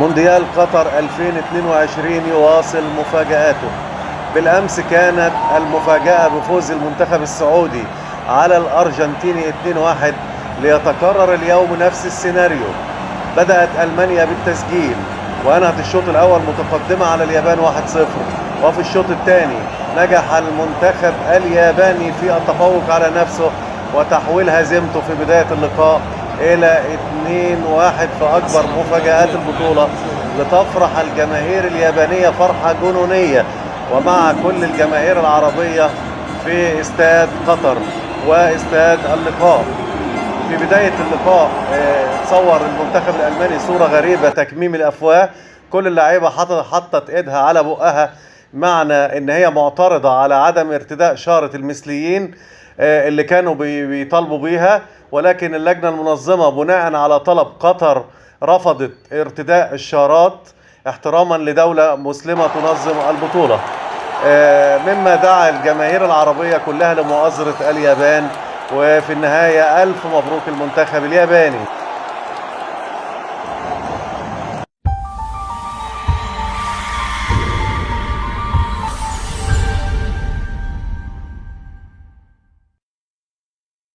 مونديال قطر 2022 يواصل مفاجآته. بالأمس كانت المفاجأة بفوز المنتخب السعودي على الأرجنتين 2-1. ليتكرر اليوم نفس السيناريو. بدأت ألمانيا بالتسجيل وأنهت الشوط الأول متقدمة على اليابان 1-0، وفي الشوط الثاني نجح المنتخب الياباني في التفوق على نفسه وتحويل هزيمته في بداية اللقاء إلى 2-1 في أكبر مفاجآت البطولة، لتفرح الجماهير اليابانية فرحة جنونية ومع كل الجماهير العربية في استاد قطر واستاد اللقاء. في بداية اللقاء تصور المنتخب الألماني صورة غريبة، تكميم الأفواه. كل اللعيبة حطت إيدها على بقها، معنى إن هي معترضة على عدم ارتداء شارة المثليين اللي كانوا بيطالبوا بيها، ولكن اللجنة المنظمة بناء على طلب قطر رفضت ارتداء الشارات احتراما لدولة مسلمة تنظم البطولة، مما دعا الجماهير العربية كلها لمؤازرة اليابان. وفي النهاية ألف مبروك المنتخب الياباني.